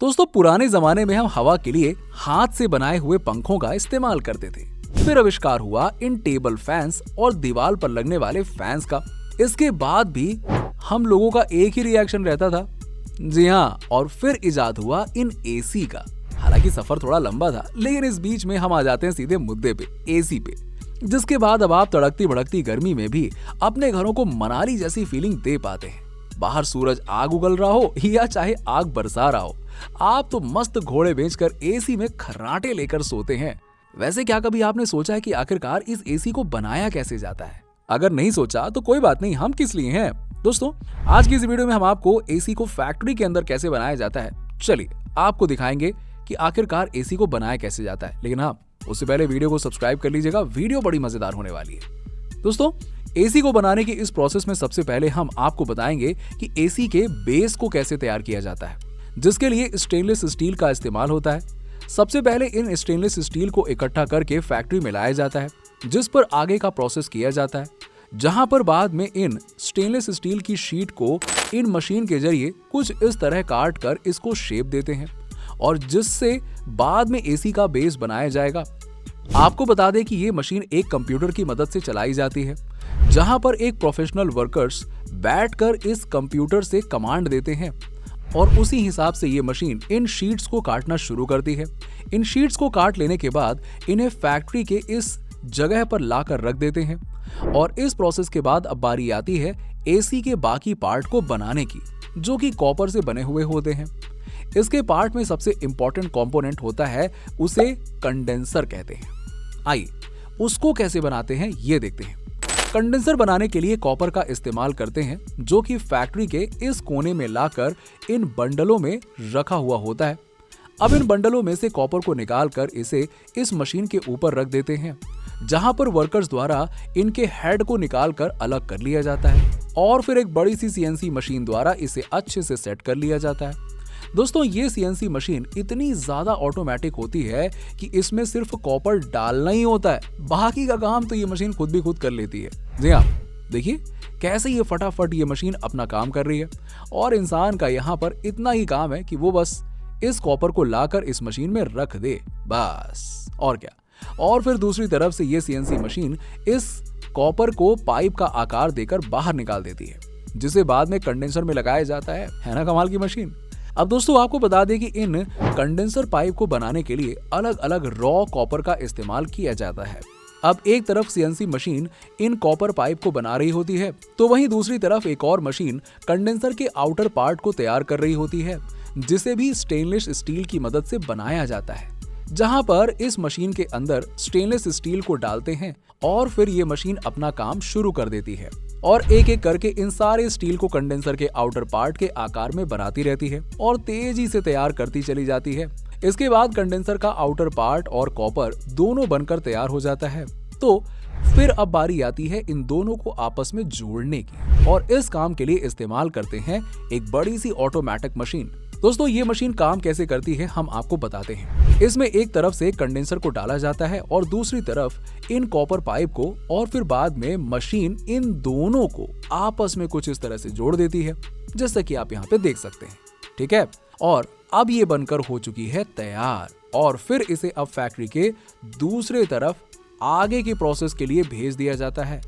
दोस्तों पुराने जमाने में हम हवा के लिए हाथ से बनाए हुए पंखों का इस्तेमाल करते थे। फिर आविष्कार हुआ इन टेबल फैंस और दीवार पर लगने वाले फैंस का। इसके बाद भी हम लोगों का एक ही रिएक्शन रहता था, जी हाँ, और फिर इजाद हुआ इन एसी का। हालांकि सफर थोड़ा लंबा था, लेकिन इस बीच में हम आ जाते हैं सीधे मुद्दे पे, एसी पे। जिसके बाद अब आप तड़कती भड़कती गर्मी में भी अपने घरों को मनाली जैसी फीलिंग दे पाते हैं। बाहर सूरज आग उगल रहा हो या चाहे आग बरसा रहा हो, आप तो मस्त घोड़े बेचकर एसी में खर्राटे लेकर सोते हैं। वैसे क्या कभी आपने सोचा है कि आखिरकार इस एसी को बनाया कैसे जाता है? अगर नहीं सोचा तो कोई बात नहीं, हम किस लिए हैं। दोस्तों आज की इस वीडियो में हम आपको एसी को फैक्ट्री के अंदर कैसे बनाया जाता है, चलिए आपको दिखाएंगे कि आखिरकार एसी को बनाया कैसे जाता है। लेकिन हाँ, उससे पहले वीडियो को सब्सक्राइब कर लीजिएगा, वीडियो बड़ी मजेदार होने वाली है। दोस्तों एसी को बनाने की इस प्रोसेस में सबसे पहले हम आपको बताएंगे कि एसी के बेस को कैसे तैयार किया जाता है, जिसके लिए स्टेनलेस स्टील का इस्तेमाल होता है। सबसे पहले इन स्टेनलेस स्टील को इकट्ठा करके फैक्ट्री में लाया जाता है, जिस पर आगे का प्रोसेस किया जाता है, जहां पर बाद में इन स्टेनलेस स्टील की शीट को इन मशीन के जरिए कुछ इस तरह काट कर इसको शेप देते हैं और जिससे बाद में एसी का बेस बनाया जाएगा। आपको बता दें कि ये मशीन एक कंप्यूटर की मदद से चलाई जाती है, जहां पर एक प्रोफेशनल वर्कर्स बैठकर इस कंप्यूटर से कमांड देते हैं और उसी हिसाब से ये मशीन इन शीट्स को काटना शुरू करती है। इन शीट्स को काट लेने के बाद इन्हें फैक्ट्री के इस जगह पर लाकर रख देते हैं और इस प्रोसेस के बाद अब बारी आती है एसी के बाकी पार्ट को बनाने की, जो कि कॉपर से बने हुए होते हैं। इसके पार्ट में सबसे इंपॉर्टेंट कंपोनेंट होता है, उसे कंडेंसर कहते हैं। आइए उसको कैसे बनाते हैं ये देखते हैं। कंडेंसर बनाने के लिए कॉपर का इस्तेमाल करते हैं, जो कि फैक्ट्री के इस कोने में लाकर इन बंडलों में रखा हुआ होता है। अब इन बंडलों में से कॉपर को निकालकर इसे इस मशीन के ऊपर रख देते हैं, जहां पर वर्कर्स द्वारा इनके हेड को निकालकर अलग कर लिया जाता है और फिर एक बड़ी सी सीएनसी मशीन द्वारा इसे अच्छे से सेट कर लिया जाता है। दोस्तों ये सीएनसी मशीन इतनी ज्यादा ऑटोमेटिक होती है कि इसमें सिर्फ कॉपर डालना ही होता है, बाकी का काम तो ये मशीन खुद भी खुद कर लेती है। जी हाँ, देखिए कैसे ये फटाफट ये मशीन अपना काम कर रही है और इंसान का यहाँ पर इतना ही काम है कि वो बस इस कॉपर को लाकर इस मशीन में रख दे, बस और क्या। और फिर दूसरी तरफ से ये सीएनसी मशीन इस कॉपर को पाइप का आकार देकर बाहर निकाल देती है, जिसे बाद में कंडेंसर में लगाया जाता है ना कमाल की मशीन। अब दोस्तों आपको बता दें कि इन कंडेंसर पाइप को बनाने के लिए अलग अलग रॉ कॉपर का इस्तेमाल किया जाता है। अब एक तरफ CNC machine in copper pipe को बना रही होती है, तो वहीं दूसरी तरफ एक और मशीन कंडेंसर के आउटर पार्ट को तैयार कर रही होती है, जिसे भी स्टेनलेस स्टील की मदद से बनाया जाता है। जहां पर इस मशीन के अंदर स्टेनलेस स्टील को डालते हैं और फिर ये मशीन अपना काम शुरू कर देती है और एक एक करके इन सारे स्टील को कंडेंसर के आउटर पार्ट के आकार में बनाती रहती है और तेजी से तैयार करती चली जाती है। इसके बाद कंडेंसर का आउटर पार्ट और कॉपर दोनों बनकर तैयार हो जाता है। तो फिर अब बारी आती है इन दोनों को आपस में जोड़ने की और इस काम के लिए इस्तेमाल करते हैं एक बड़ी सी ऑटोमेटिक मशीन। दोस्तों ये मशीन काम कैसे करती है हम आपको बताते हैं। इसमें एक तरफ से कंडेंसर को डाला जाता है और दूसरी तरफ इन कॉपर पाइप को, और फिर बाद में मशीन इन दोनों को आपस में कुछ इस तरह से जोड़ देती है, जैसा कि आप यहाँ पे देख सकते हैं। ठीक है, और अब ये बनकर हो चुकी है तैयार और फिर इसे अब फैक्ट्री के दूसरे तरफ आगे के प्रोसेस के लिए भेज दिया जाता है।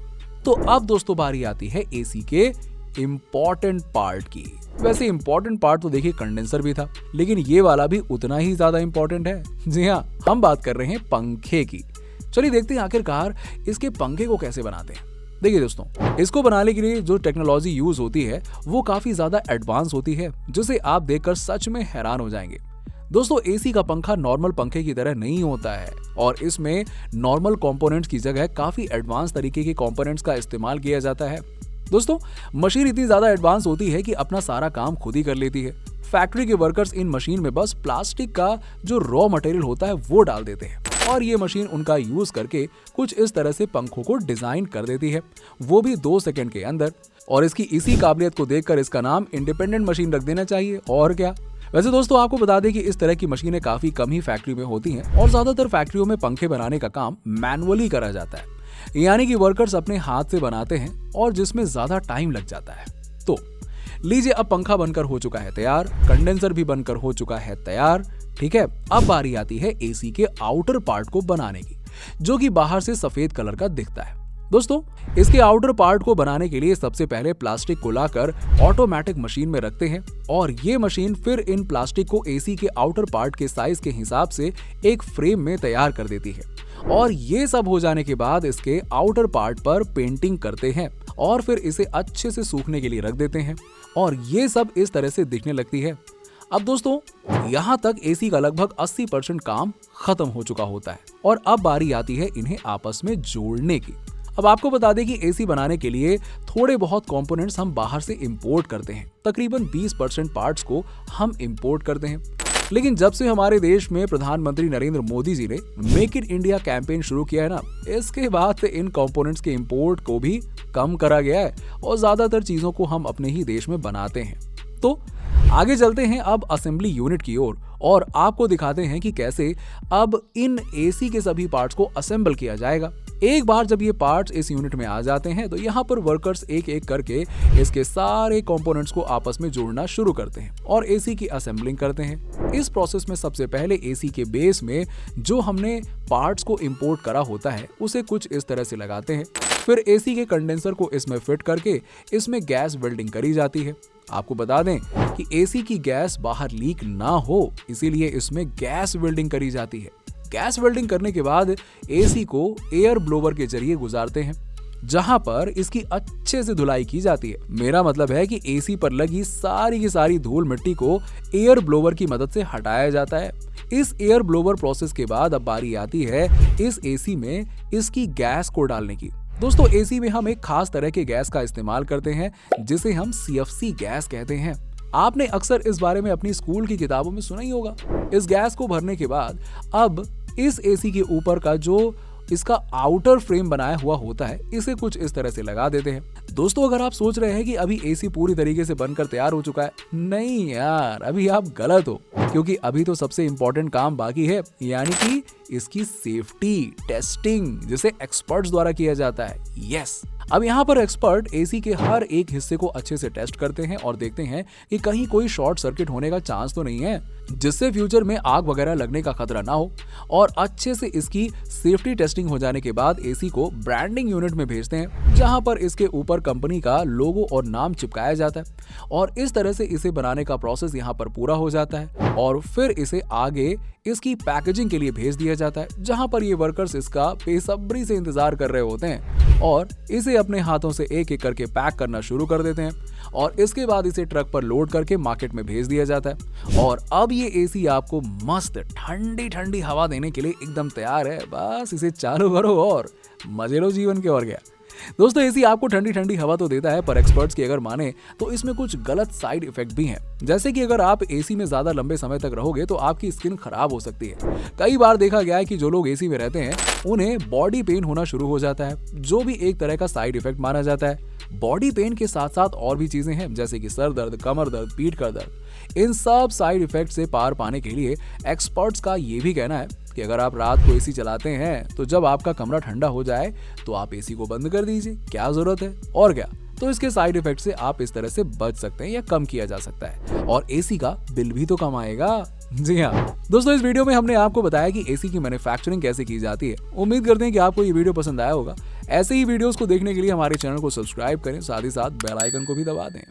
तो अब दोस्तों बारी आती है एसी के इम्पोर्टेंट पार्ट की। वैसे इम्पोर्टेंट पार्ट तो देखिए कंडेंसर भी था, लेकिन ये वाला भी उतना ही ज्यादा इम्पोर्टेंट है। जी हाँ, हम बात कर रहे हैं पंखे की। चलिए देखते हैं आखिरकार इसके पंखे को कैसे बनाते हैं। देखिए दोस्तों, इसको बनाने के लिए जो टेक्नोलॉजी यूज होती है वो काफी ज्यादा एडवांस होती है, जिसे आप देखकर सच में हैरान हो जाएंगे। दोस्तों एसी का पंखा नॉर्मल पंखे की तरह नहीं होता है और इसमें नॉर्मल कंपोनेंट्स की जगह काफी एडवांस तरीके के कंपोनेंट्स का इस्तेमाल किया जाता है। दोस्तों मशीन इतनी ज्यादा एडवांस होती है कि अपना सारा काम खुद ही कर लेती है। फैक्ट्री के वर्कर्स इन मशीन में बस प्लास्टिक का जो रॉ मटेरियल होता है वो डाल देते हैं और ये मशीन उनका यूज करके कुछ इस तरह से पंखों को डिजाइन कर देती है, वो भी 2 सेकंड के अंदर। और इसकी इसी काबिलियत को देखकर इसका नाम इंडिपेंडेंट मशीन रख देना चाहिए, और क्या। वैसे दोस्तों आपको बता दें कि इस तरह की मशीनें काफी कम ही फैक्ट्री में होती हैं और ज्यादातर फैक्ट्रियों में पंखे बनाने का काम मैनुअली करा जाता है, यानी कि वर्कर्स अपने हाथ से बनाते हैं और जिसमें ज्यादा टाइम लग जाता है। तो लीजिए, अब पंखा बनकर हो चुका है तैयार, कंडेंसर भी बनकर हो चुका है तैयार। ठीक है, अब बारी आती है एसी के आउटर पार्ट को बनाने की, जो कि बाहर से सफेद कलर का दिखता है। दोस्तों, इसके आउटर पार्ट को बनाने के लिए सबसे पहले प्लास्टिक को लाकर ऑटोमेटिक मशीन में रखते हैं और ये मशीन फिर इन प्लास्टिक को एसी के आउटर पार्ट के साइज के हिसाब से एक फ्रेम में तैयार कर देती है। और ये सब हो जाने के बाद इसके आउटर पार्ट पर पेंटिंग करते हैं और फिर इसे अच्छे से सूखने के लिए रख देते हैं और ये सब इस तरह से दिखने लगती है। अब दोस्तों, यहाँ तक एसी का लगभग 80% काम खत्म हो चुका होता है और अब बारी आती है इन्हें आपस में जोड़ने की। अब आपको बता दें कि एसी बनाने के लिए थोड़े बहुत कंपोनेंट्स हम बाहर से इंपोर्ट करते हैं। तकरीबन 20% पार्ट्स को हम इंपोर्ट करते हैं। लेकिन जब से हमारे देश में प्रधानमंत्री नरेंद्र मोदी जी ने मेक इन इंडिया कैंपेन शुरू किया है ना, इसके बाद से इन कंपोनेंट्स के इंपोर्ट को भी कम करा गया है और ज्यादातर चीजों को हम अपने ही देश में बनाते हैं। तो आगे चलते हैं अब असेंबली यूनिट की ओर और आपको दिखाते हैं कि कैसे अब इन एसी के सभी पार्ट्स को असेंबल किया जाएगा। एक बार जब ये पार्ट्स इस यूनिट में आ जाते हैं तो यहाँ पर वर्कर्स एक एक करके इसके सारे कंपोनेंट्स को आपस में जोड़ना शुरू करते हैं और एसी की असेंबलिंग करते हैं। इस प्रोसेस में सबसे पहले एसी के बेस में जो हमने पार्ट्स को इंपोर्ट करा होता है उसे कुछ इस तरह से लगाते हैं। फिर एसी के कंडेंसर को इसमें फिट करके इसमें गैस वेल्डिंग करी जाती है। आपको बता दें कि एसी की गैस बाहर लीक ना हो, इसीलिए इसमें गैस वेल्डिंग करी जाती है। गैस वेल्डिंग करने के बाद एसी को एयर ब्लोवर के जरिए गुजारते हैं, जहां पर इसकी अच्छे से धुलाई की जाती है। मेरा मतलब है कि एसी पर लगी सारी की सारी धूल मिट्टी को एयर ब्लोवर की मदद से हटाया जाता है। इस एयर ब्लोवर प्रोसेस के बाद अब बारी आती है इस एसी में इसकी गैस को डालने की। दोस्तों, एसी में हम एक खास तरह के गैस का इस्तेमाल करते हैं जिसे हम सीएफसी गैस कहते हैं। आपने अक्सर इस बारे में अपनी स्कूल की किताबों में सुना ही होगा। इस गैस को भरने के बाद अब इस एसी के ऊपर का जो इसका आउटर फ्रेम बनाया हुआ होता है इसे कुछ इस तरह से लगा देते हैं। दोस्तों, अगर आप सोच रहे हैं कि अभी एसी पूरी तरीके से बनकर तैयार हो चुका है, नहीं यार, अभी आप गलत हो, क्योंकि अभी तो सबसे इंपॉर्टेंट काम बाकी है, यानी कि इसकी सेफ्टी टेस्टिंग, जिसे एक्सपर्ट्स द्वारा किया जाता है। यस, अब यहाँ पर एक्सपर्ट एसी के हर एक हिस्से को अच्छे से टेस्ट करते हैं और देखते हैं कि कहीं कोई शॉर्ट सर्किट होने का चांस तो नहीं है, जिससे फ्यूचर में आग वगैरह लगने का खतरा ना हो। और अच्छे से इसकी सेफ्टी टेस्टिंग हो जाने के बाद एसी को ब्रांडिंग यूनिट में भेजते हैं, जहां पर इसके ऊपर कंपनी का लोगो और नाम चिपकाया जाता है और इस तरह से इसे बनाने का प्रोसेस यहाँ पर पूरा हो जाता है और फिर इसे आगे इसकी पैकेजिंग के लिए भेज दिया जाता है, जहां पर ये वर्कर्स इसका बेसब्री से इंतजार कर रहे होते हैं और इसे अपने हाथों से एक एक करके पैक करना शुरू कर देते हैं और इसके बाद इसे ट्रक पर लोड करके मार्केट में भेज दिया जाता है। और अब ये एसी आपको मस्त ठंडी ठंडी हवा देने के लिए एकदम तैयार है। बस इसे चालू करो और मजे लो जीवन के। और क्या दोस्तों, एसी आपको ठंडी ठंडी हवा तो देता है, पर एक्सपर्ट्स की अगर माने तो इसमें कुछ गलत साइड इफेक्ट भी हैं। जैसे कि अगर आप एसी में ज्यादा लंबे समय तक रहोगे तो आपकी स्किन खराब हो सकती है। कई बार देखा गया है कि जो लोग एसी में रहते हैं उन्हें बॉडी पेन होना शुरू हो जाता है, जो भी एक तरह का साइड इफेक्ट माना जाता है। बॉडी पेन के साथ साथ और भी चीजें हैं, जैसे कि सर दर्द, कमर दर्द, पीठ का दर्द। इन सब साइड इफेक्ट से पार पाने के लिए एक्सपर्ट्स का ये भी कहना है कि अगर आप रात को एसी चलाते हैं तो जब आपका कमरा ठंडा हो जाए तो आप एसी को बंद कर दीजिए, क्या जरूरत है। और क्या, तो इसके साइड इफेक्ट से आप इस तरह से बच सकते हैं या कम किया जा सकता है और एसी का बिल भी तो कम आएगा। जी हाँ दोस्तों, इस वीडियो में हमने आपको बताया कि एसी की मैन्युफैक्चरिंग कैसे की जाती है। उम्मीद करते हैं कि आपको ये वीडियो पसंद आया होगा। ऐसे ही वीडियोस को देखने के लिए हमारे चैनल को सब्सक्राइब करें, साथ ही साथ बेल आइकन को भी दबा दें।